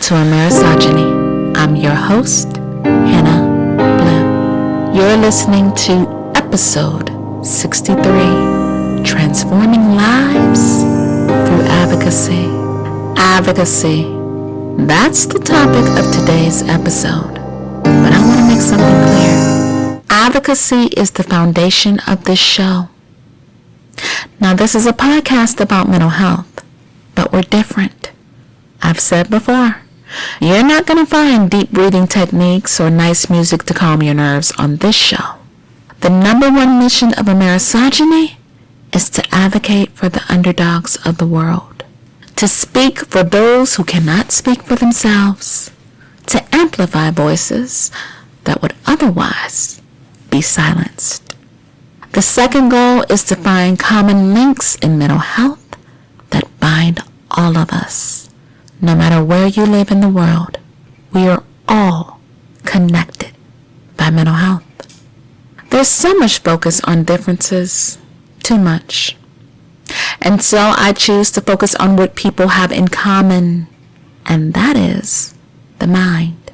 to Amerisogyny. I'm your host, Hannah Blue. You're listening to episode 63, Transforming Lives Through Advocacy. Advocacy. That's the topic of today's episode. But I want to make something clear. Advocacy is the foundation of this show. Now, this is a podcast about mental health, but we're different. I've said before, you're not going to find deep breathing techniques or nice music to calm your nerves on this show. The number one mission of Amerisogyny is to advocate for the underdogs of the world, to speak for those who cannot speak for themselves, to amplify voices that would otherwise be silenced. The second goal is to find common links in mental health that bind all of us. No matter where you live in the world, we are all connected by mental health. There's so much focus on differences, too much. And so I choose to focus on what people have in common, and that is the mind.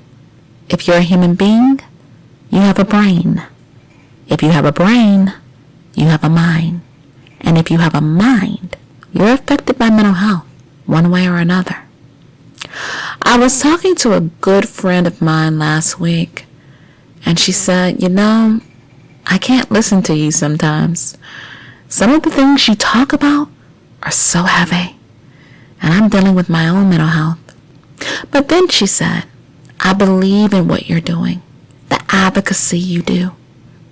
If you're a human being, you have a brain. If you have a brain, you have a mind. And if you have a mind, you're affected by mental health, one way or another. I was talking to a good friend of mine last week, and she said, I can't listen to you sometimes. Some of the things you talk about are so heavy, and I'm dealing with my own mental health. But then she said, I believe in what you're doing, the advocacy you do.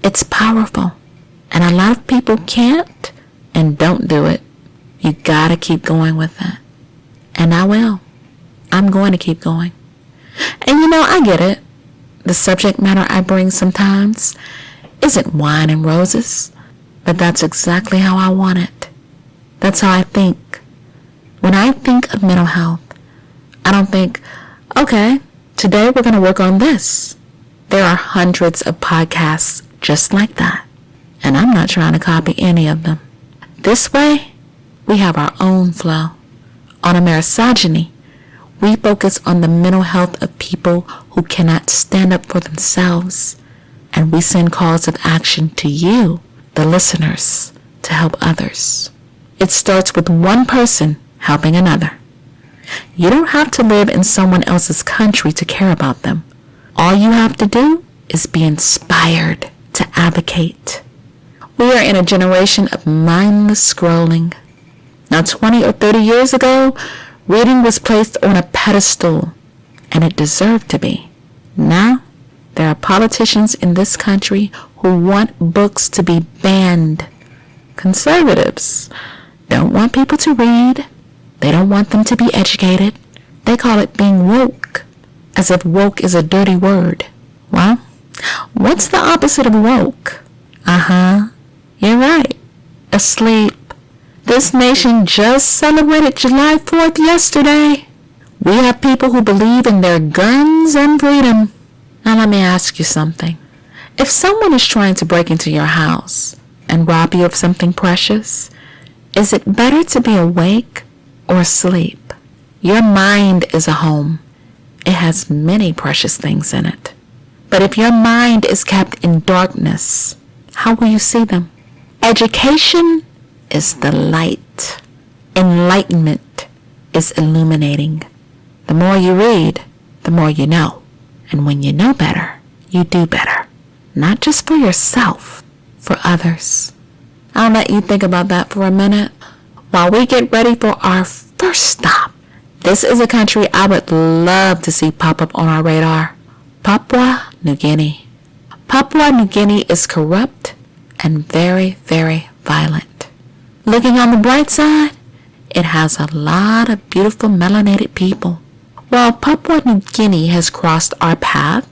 It's powerful, and a lot of people can't and don't do it. You gotta keep going with it. And I will. I'm going to keep going. And I get it. The subject matter I bring sometimes isn't wine and roses, but that's exactly how I want it. That's how I think. When I think of mental health, I don't think, okay, today we're going to work on this. There are hundreds of podcasts just like that, and I'm not trying to copy any of them. This way, we have our own flow. On Amerisogyny, we focus on the mental health of people who cannot stand up for themselves, and we send calls of action to you, the listeners, to help others. It starts with one person helping another. You don't have to live in someone else's country to care about them. All you have to do is be inspired to advocate. We are in a generation of mindless scrolling. Now, 20 or 30 years ago, reading was placed on a pedestal, and it deserved to be. Now, there are politicians in this country who want books to be banned. Conservatives don't want people to read. They don't want them to be educated. They call it being woke, as if woke is a dirty word. Well, what's the opposite of woke? You're right. Asleep. This nation just celebrated July 4th yesterday. We have people who believe in their guns and freedom. Now let me ask you something. If someone is trying to break into your house and rob you of something precious, is it better to be awake or asleep? Your mind is a home. It has many precious things in it. But if your mind is kept in darkness, how will you see them? Education is the light. Enlightenment is illuminating. The more you read, the more you know. And when you know better, you do better. Not just for yourself, for others. I'll let you think about that for a minute while we get ready for our first stop. This is a country I would love to see pop up on our radar. Papua New Guinea. Papua New Guinea is corrupt and very, very violent. Looking on the bright side, it has a lot of beautiful melanated people. Well, Papua New Guinea has crossed our path,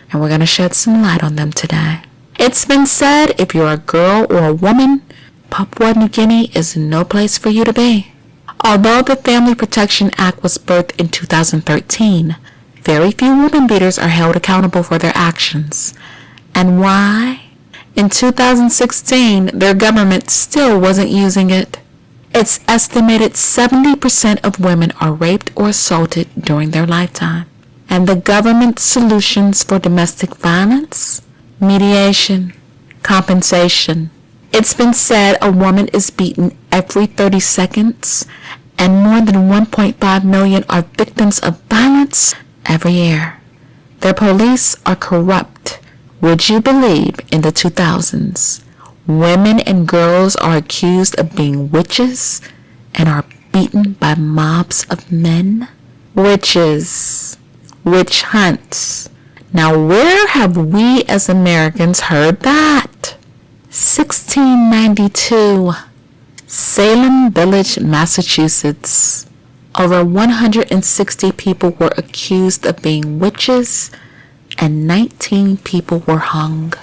and we're going to shed some light on them today. It's been said if you're a girl or a woman, Papua New Guinea is no place for you to be. Although the Family Protection Act was birthed in 2013, very few woman beaters are held accountable for their actions. And why? In 2016, their government still wasn't using it. It's estimated 70% of women are raped or assaulted during their lifetime. And the government's solutions for domestic violence? Mediation, compensation. It's been said a woman is beaten every 30 seconds, and more than 1.5 million are victims of violence every year. Their police are corrupt. Would you believe in the 2000s, women and girls are accused of being witches and are beaten by mobs of men? Witches. Witch hunts. Now where have we as Americans heard that? 1692, Salem Village, Massachusetts. Over 160 people were accused of being witches and 19 people were hung.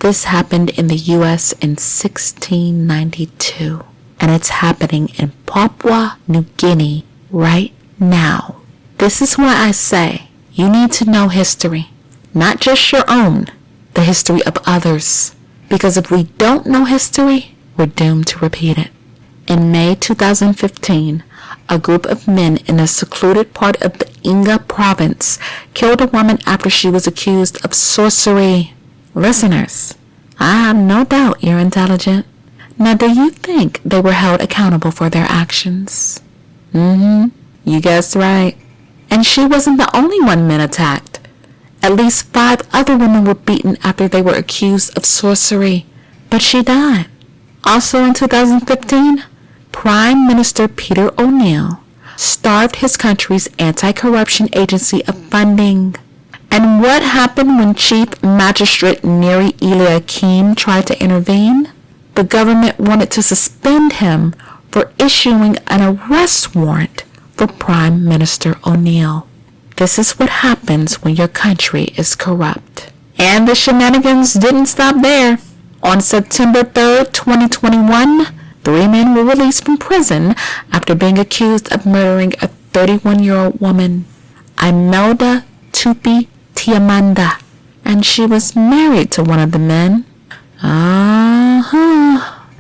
This happened in the U.S. in 1692, and it's happening in Papua New Guinea right now. This is why I say you need to know history, not just your own, the history of others. Because if we don't know history, we're doomed to repeat it. In May 2015, a group of men in a secluded part of the Inga province killed a woman after she was accused of sorcery. Listeners, I have no doubt you're intelligent. Now, do you think they were held accountable for their actions? You guessed right. And she wasn't the only one men attacked. At least 5 other women were beaten after they were accused of sorcery, but she died. Also in 2015, Prime Minister Peter O'Neill starved his country's anti-corruption agency of funding. And what happened when Chief Magistrate Neri Eliakim tried to intervene? The government wanted to suspend him for issuing an arrest warrant for Prime Minister O'Neill. This is what happens when your country is corrupt. And the shenanigans didn't stop there. On September 3rd, 2021, 3 men were released from prison after being accused of murdering a 31-year-old woman, Imelda Tupi Tiamanda, and she was married to one of the men.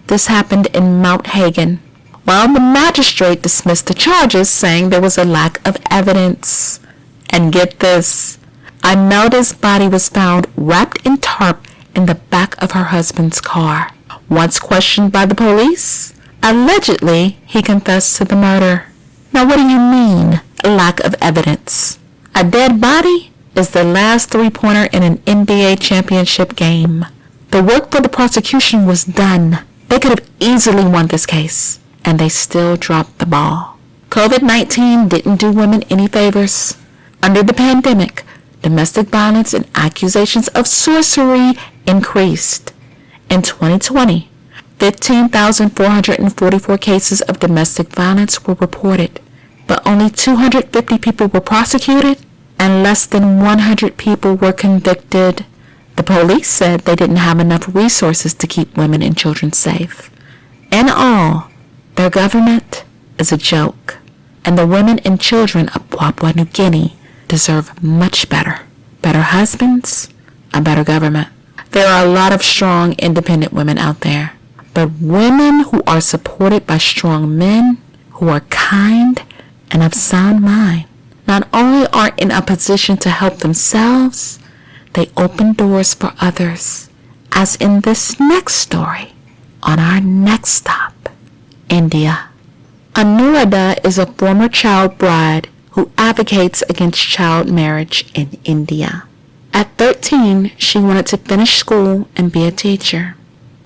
This happened in Mount Hagen. While the magistrate dismissed the charges, saying there was a lack of evidence. And get this, Imelda's body was found wrapped in tarp in the back of her husband's car. Once questioned by the police, allegedly he confessed to the murder. Now what do you mean, lack of evidence? A dead body is the last 3-pointer in an NBA championship game. The work for the prosecution was done. They could have easily won this case, and they still dropped the ball. COVID-19 didn't do women any favors. Under the pandemic, domestic violence and accusations of sorcery increased. In 2020, 15,444 cases of domestic violence were reported, but only 250 people were prosecuted and less than 100 people were convicted. The police said they didn't have enough resources to keep women and children safe. In all, their government is a joke, and the women and children of Papua New Guinea deserve much better. Better husbands, a better government. There are a lot of strong, independent women out there, but women who are supported by strong men who are kind and of sound mind not only are in a position to help themselves, they open doors for others, as in this next story on our next stop, India. Anuradha is a former child bride who advocates against child marriage in India. At 13, she wanted to finish school and be a teacher.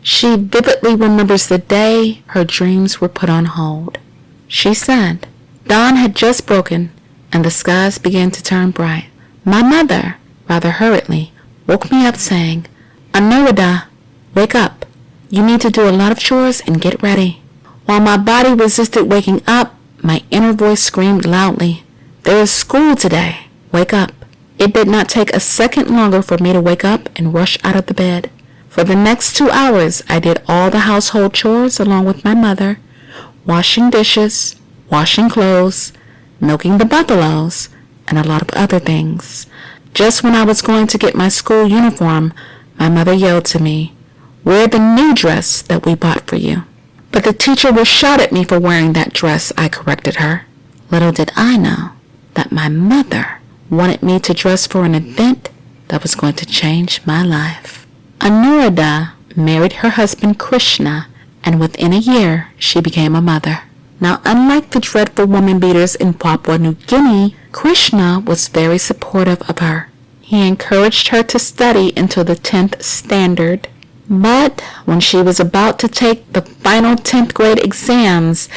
She vividly remembers the day her dreams were put on hold. She said, "Dawn had just broken and the skies began to turn bright. My mother, rather hurriedly, woke me up saying, 'Anuradha, wake up. You need to do a lot of chores and get ready.' While my body resisted waking up, my inner voice screamed loudly, 'There is school today. Wake up.' It did not take a second longer for me to wake up and rush out of the bed. For the next 2 hours, I did all the household chores along with my mother, washing dishes, washing clothes, milking the buffaloes, and a lot of other things. Just when I was going to get my school uniform, my mother yelled to me, 'Wear the new dress that we bought for you.' But the teacher will shout at me for wearing that dress, I corrected her. Little did I know that my mother wanted me to dress for an event that was going to change my life. Anuradha married her husband Krishna, and within a year she became a mother. Now, unlike the dreadful woman beaters in Papua New Guinea, Krishna was very supportive of her. He encouraged her to study until the 10th standard, but when she was about to take the final 10th grade exams,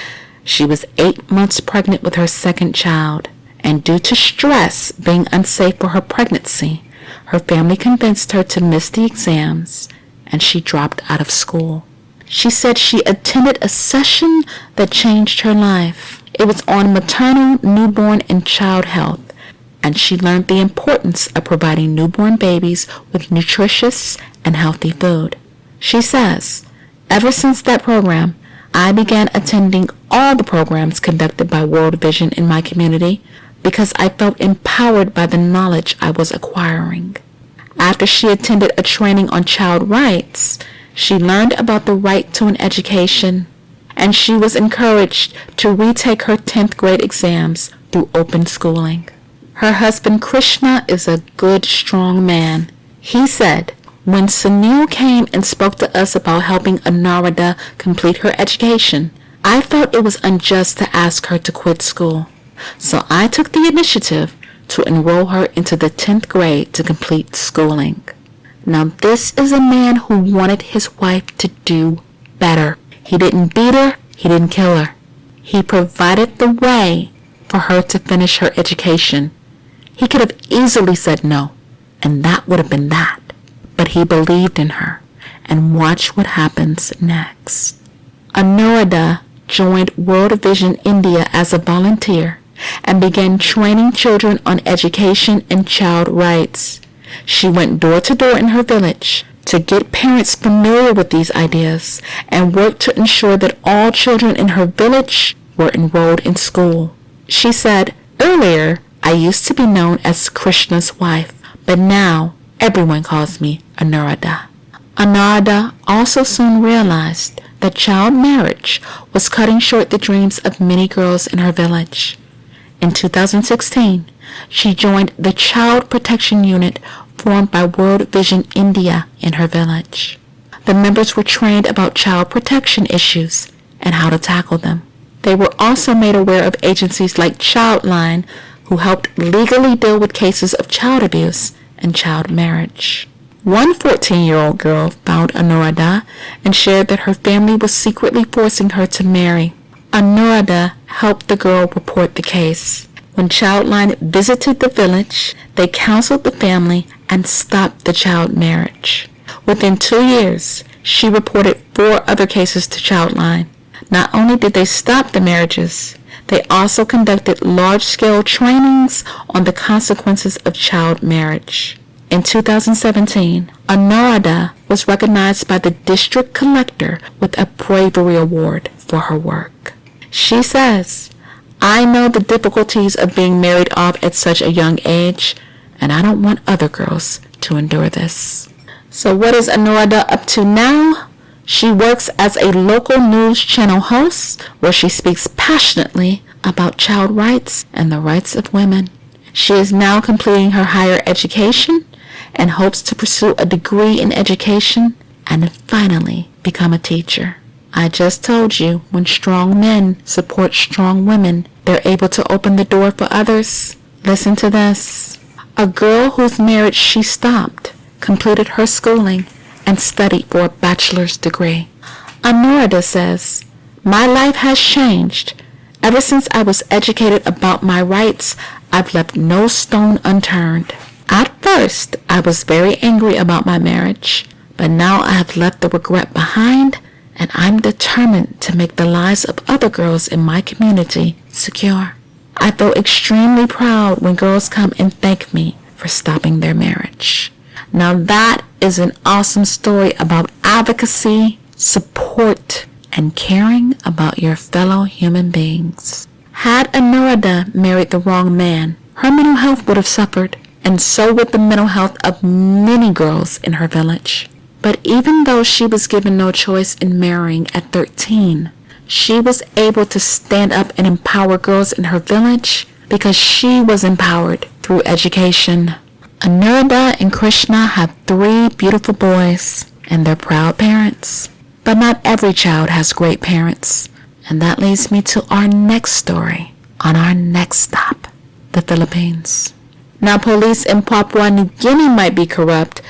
she was 8 months pregnant with her second child, and due to stress being unsafe for her pregnancy, her family convinced her to miss the exams, and she dropped out of school. She said she attended a session that changed her life. It was on maternal, newborn, and child health, and she learned the importance of providing newborn babies with nutritious and healthy food. She says, ever since that program, I began attending all the programs conducted by World Vision in my community because I felt empowered by the knowledge I was acquiring. After she attended a training on child rights, she learned about the right to an education, and she was encouraged to retake her 10th grade exams through open schooling. Her husband Krishna is a good, strong man. He said, when Sunil came and spoke to us about helping Anuradha complete her education, I felt it was unjust to ask her to quit school. So I took the initiative to enroll her into the 10th grade to complete schooling. Now this is a man who wanted his wife to do better. He didn't beat her, he didn't kill her. He provided the way for her to finish her education. He could have easily said no, and that would have been that. But he believed in her, and watch what happens next. Anuradha joined World Vision India as a volunteer and began training children on education and child rights. She went door to door in her village to get parents familiar with these ideas and worked to ensure that all children in her village were enrolled in school. She said, earlier, I used to be known as Krishna's wife, but now everyone calls me Anuradha. Anuradha also soon realized that child marriage was cutting short the dreams of many girls in her village. In 2016, she joined the Child Protection Unit formed by World Vision India in her village. The members were trained about child protection issues and how to tackle them. They were also made aware of agencies like Childline, who helped legally deal with cases of child abuse and child marriage. One 14-year-old girl found Anuradha and shared that her family was secretly forcing her to marry. Anuradha helped the girl report the case. When Childline visited the village, they counseled the family and stopped the child marriage. Within 2 years, she reported 4 other cases to Childline. Not only did they stop the marriages, they also conducted large-scale trainings on the consequences of child marriage. In 2017, Anuradha was recognized by the district collector with a bravery award for her work. She says, I know the difficulties of being married off at such a young age, and I don't want other girls to endure this. So what is Anuradha up to now? She works as a local news channel host where she speaks passionately about child rights and the rights of women. She is now completing her higher education and hopes to pursue a degree in education and finally become a teacher. I just told you, when strong men support strong women, they're able to open the door for others. Listen to this. A girl whose marriage she stopped completed her schooling and studied for a bachelor's degree. Anuradha says, my life has changed. Ever since I was educated about my rights, I've left no stone unturned. At first, I was very angry about my marriage, but now I have left the regret behind, and I'm determined to make the lives of other girls in my community secure. I feel extremely proud when girls come and thank me for stopping their marriage. Now that is an awesome story about advocacy, support, and caring about your fellow human beings. Had Anuradha married the wrong man, her mental health would have suffered, and so would the mental health of many girls in her village. But even though she was given no choice in marrying at 13, she was able to stand up and empower girls in her village because she was empowered through education. Aniruddha and Krishna have 3 beautiful boys, and they're proud parents. But not every child has great parents. And that leads me to our next story on our next stop, the Philippines. Now, police in Papua New Guinea might be corrupt,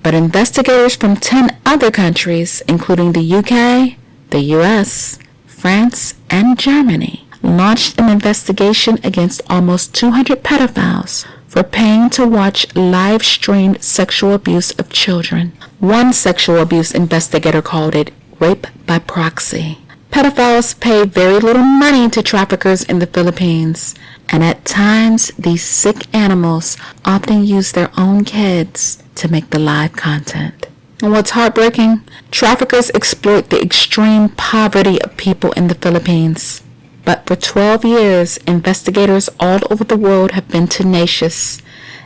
but investigators from 10 other countries, including the UK, the US, France, and Germany, launched an investigation against almost 200 pedophiles for paying to watch live-streamed sexual abuse of children. One sexual abuse investigator called it rape by proxy. Pedophiles pay very little money to traffickers in the Philippines, and at times these sick animals often use their own kids to make the live content. And what's heartbreaking? Traffickers exploit the extreme poverty of people in the Philippines. But for 12 years, investigators all over the world have been tenacious.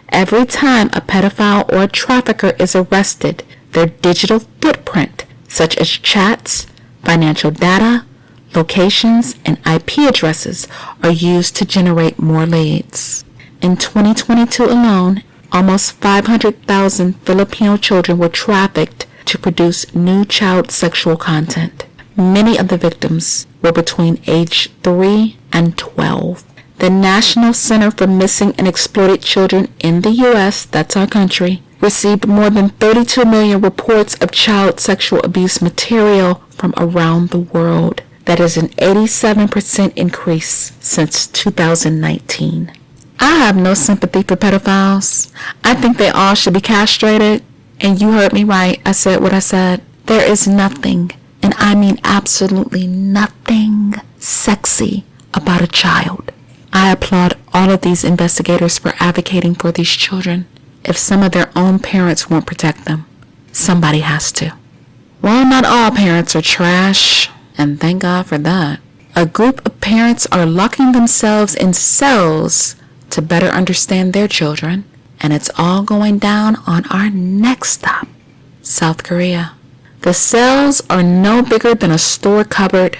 Every time a pedophile or a trafficker is arrested, their digital footprint, such as chats, financial data, locations, and IP addresses, are used to generate more leads. In 2022 alone, almost 500,000 Filipino children were trafficked to produce new child sexual content. Many of the victims were between age 3 and 12. The National Center for Missing and Exploited Children in the U.S., that's our country, received more than 32 million reports of child sexual abuse material from around the world. That is an 87% increase since 2019. I have no sympathy for pedophiles. I think they all should be castrated. And you heard me right. I said what I said. There is nothing, and I mean absolutely nothing, sexy about a child. I applaud all of these investigators for advocating for these children. If some of their own parents won't protect them, somebody has to. Well, not all parents are trash, and thank God for that. A group of parents are locking themselves in cells to better understand their children, and it's all going down on our next stop, South Korea. The cells are no bigger than a store cupboard.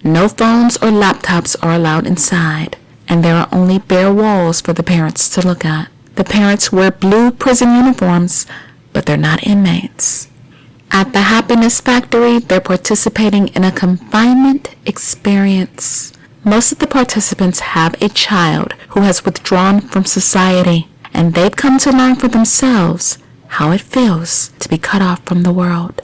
No phones or laptops are allowed inside, and there are only bare walls for the parents to look at. The parents wear blue prison uniforms, but they're not inmates. At the Happiness Factory, they're participating in a confinement experience. Most of the participants have a child who has withdrawn from society, and they've come to learn for themselves how it feels to be cut off from the world.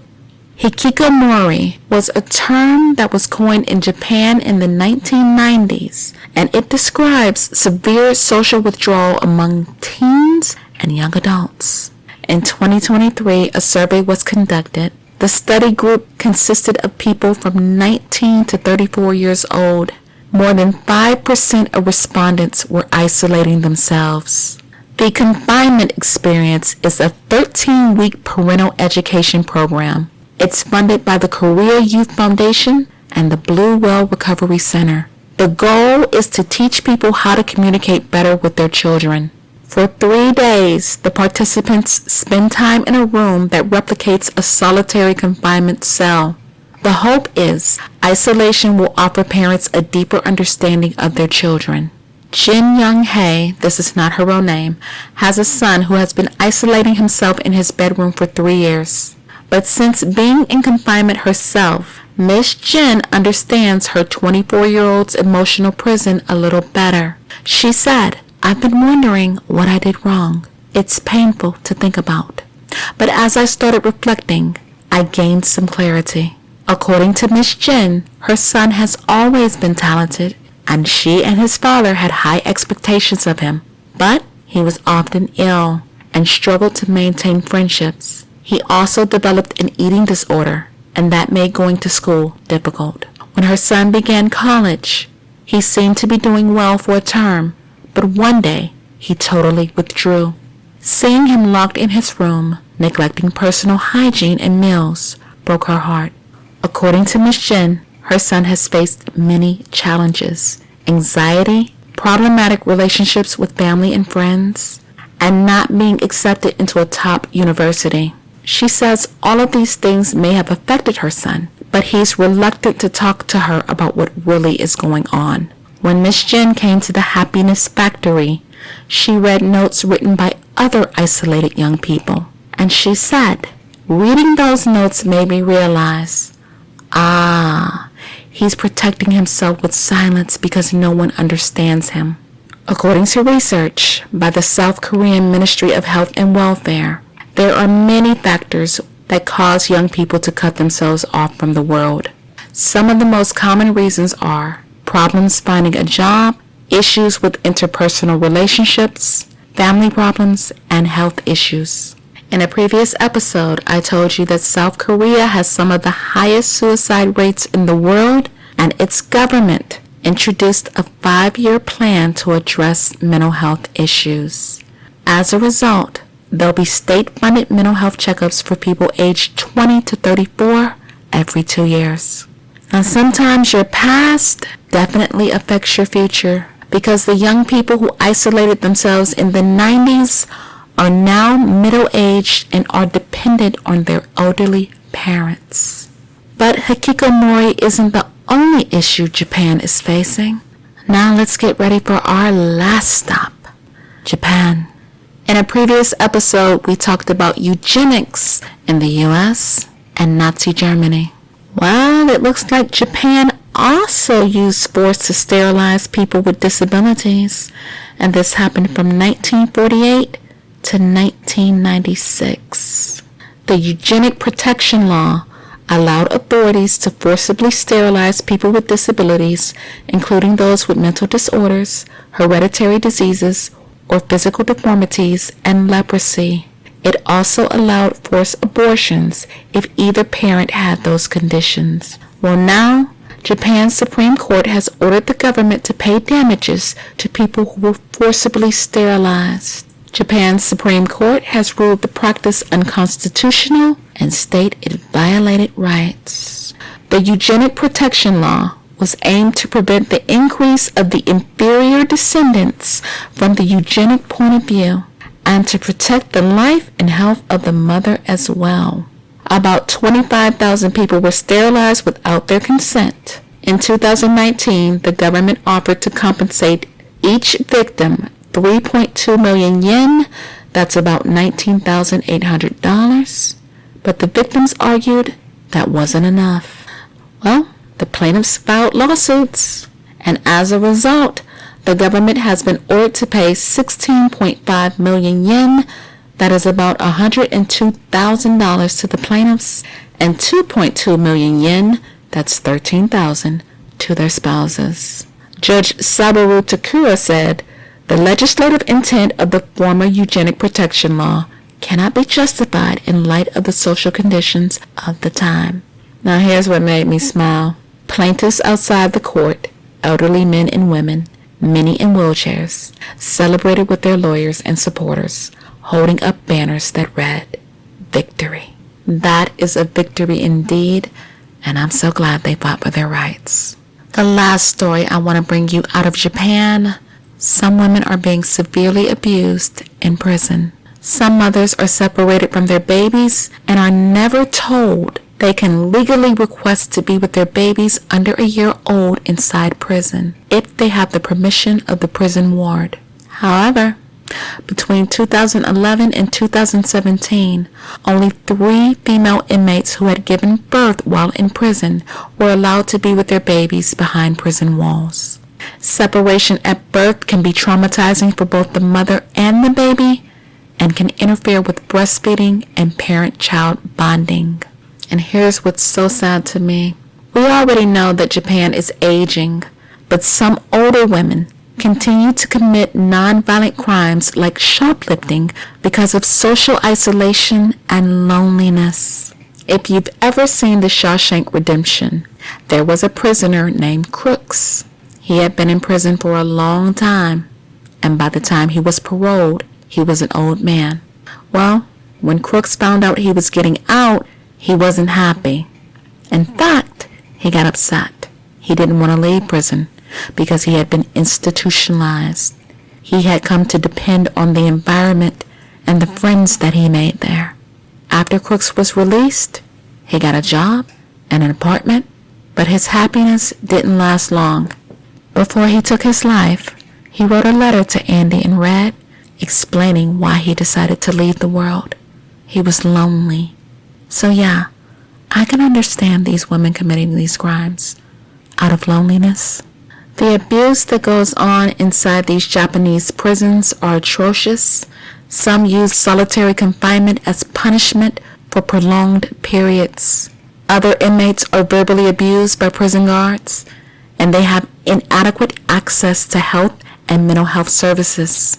Hikikomori was a term that was coined in Japan in the 1990s, and it describes severe social withdrawal among teens and young adults. In 2023, a survey was conducted. The study group consisted of people from 19 to 34 years old. More than 5% of respondents were isolating themselves. The confinement experience is a 13-week parental education program. It's funded by the Korea Youth Foundation and the Blue Well Recovery Center. The goal is to teach people how to communicate better with their children. For 3 days, the participants spend time in a room that replicates a solitary confinement cell. The hope is isolation will offer parents a deeper understanding of their children. Jin Young Hae, this is not her real name, has a son who has been isolating himself in his bedroom for 3 years. But since being in confinement herself, Miss Jin understands her 24-year-old's emotional prison a little better. She said, "I've been wondering what I did wrong. It's painful to think about. But as I started reflecting, I gained some clarity." According to Miss Jin, her son has always been talented, and she and his father had high expectations of him. But he was often ill and struggled to maintain friendships. He also developed an eating disorder, and that made going to school difficult. When her son began college, he seemed to be doing well for a term, but one day he totally withdrew. Seeing him locked in his room, neglecting personal hygiene and meals, broke her heart. According to Ms. Jin, her son has faced many challenges: anxiety, problematic relationships with family and friends, and not being accepted into a top university. She says all of these things may have affected her son, but he's reluctant to talk to her about what really is going on. When Miss Jen came to the Happiness Factory, she read notes written by other isolated young people. And she said, reading those notes made me realize, he's protecting himself with silence because no one understands him. According to research by the South Korean Ministry of Health and Welfare, there are many factors that cause young people to cut themselves off from the world. Some of the most common reasons are problems finding a job, issues with interpersonal relationships, family problems, and health issues. In a previous episode, I told you that South Korea has some of the highest suicide rates in the world, and its government introduced a 5-year plan to address mental health issues. As a result, there'll be state-funded mental health checkups for people aged 20 to 34 every 2 years. Now, sometimes your past definitely affects your future because the young people who isolated themselves in the 90s are now middle-aged and are dependent on their elderly parents. But hikikomori isn't the only issue Japan is facing. Now let's get ready for our last stop, Japan. In a previous episode, we talked about eugenics in the US and Nazi Germany. Well, it looks like Japan also used force to sterilize people with disabilities, and this happened from 1948 to 1996. The Eugenic Protection Law allowed authorities to forcibly sterilize people with disabilities, including those with mental disorders, hereditary diseases, or physical deformities, and leprosy. It also allowed forced abortions if either parent had those conditions. Well, now, Japan's Supreme Court has ordered the government to pay damages to people who were forcibly sterilized. Japan's Supreme Court has ruled the practice unconstitutional and stated it violated rights. The Eugenic Protection Law was aimed to prevent the increase of the inferior descendants from the eugenic point of view and to protect the life and health of the mother as well. About 25,000 people were sterilized without their consent. In 2019, the government offered to compensate each victim 3.2 million yen, that's about $19,800, but the victims argued that wasn't enough. Well, the plaintiffs filed lawsuits, and as a result, the government has been ordered to pay 16.5 million yen, that is about $102,000 to the plaintiffs, and 2.2 million yen, that's $13,000, to their spouses. Judge Sabaru Takura said, the legislative intent of the former Eugenic Protection Law cannot be justified in light of the social conditions of the time. Now here's what made me smile. Plaintiffs outside the court, elderly men and women, many in wheelchairs, celebrated with their lawyers and supporters, holding up banners that read, "Victory." That is a victory indeed, and I'm so glad they fought for their rights. The last story I want to bring you out of Japan. Some women are being severely abused in prison. Some mothers are separated from their babies and are never told they can legally request to be with their babies under a year old inside prison if they have the permission of the prison ward. However, between 2011 and 2017, only 3 female inmates who had given birth while in prison were allowed to be with their babies behind prison walls. Separation at birth can be traumatizing for both the mother and the baby and can interfere with breastfeeding and parent-child bonding. And here's what's so sad to me. We already know that Japan is aging, but some older women continue to commit nonviolent crimes like shoplifting because of social isolation and loneliness. If you've ever seen The Shawshank Redemption, there was a prisoner named Crooks. He had been in prison for a long time, and by the time he was paroled, he was an old man. Well, when Crooks found out he was getting out, he wasn't happy. In fact, he got upset. He didn't want to leave prison because he had been institutionalized. He had come to depend on the environment and the friends that he made there. After Crooks was released, he got a job and an apartment, but his happiness didn't last long. Before he took his life, he wrote a letter to Andy and Red explaining why he decided to leave the world. He was lonely. So yeah, I can understand these women committing these crimes out of loneliness. The abuse that goes on inside these Japanese prisons are atrocious. Some use solitary confinement as punishment for prolonged periods. Other inmates are verbally abused by prison guards, and they have inadequate access to health and mental health services.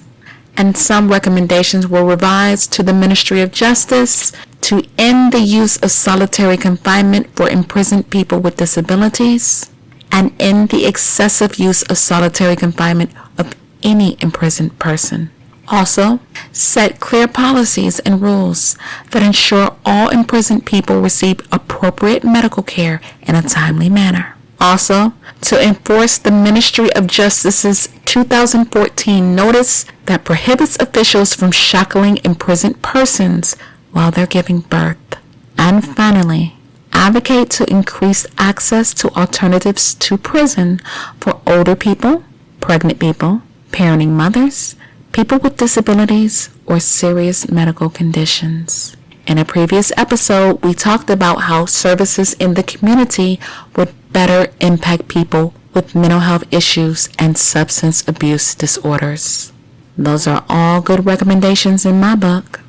And some recommendations were revised to the Ministry of Justice to end the use of solitary confinement for imprisoned people with disabilities and end the excessive use of solitary confinement of any imprisoned person. Also, set clear policies and rules that ensure all imprisoned people receive appropriate medical care in a timely manner. Also, to enforce the Ministry of Justice's 2014 notice that prohibits officials from shackling imprisoned persons while they're giving birth. And finally, advocate to increase access to alternatives to prison for older people, pregnant people, parenting mothers, people with disabilities, or serious medical conditions. In a previous episode, we talked about how services in the community would better impact people with mental health issues and substance abuse disorders. Those are all good recommendations in my book.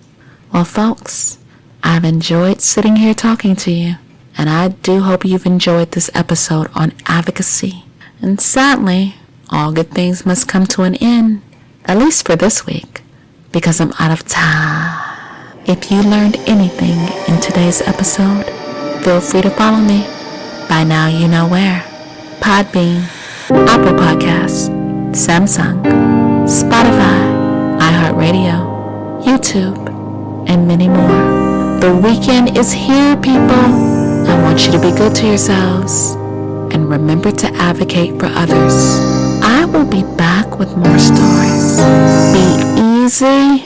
Well, folks, I've enjoyed sitting here talking to you, and I do hope you've enjoyed this episode on advocacy. And sadly, all good things must come to an end, at least for this week, because I'm out of time. If you learned anything in today's episode, feel free to follow me. By now you know where. Podbean, Apple Podcasts, Samsung, Spotify, iHeartRadio, YouTube, and many more. The weekend is here, people. I want you to be good to yourselves and remember to advocate for others. I will be back with more stories. Be easy.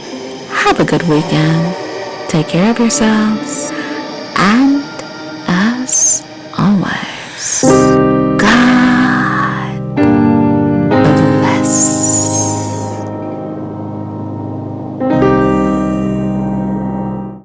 Have a good weekend. Take care of yourselves. And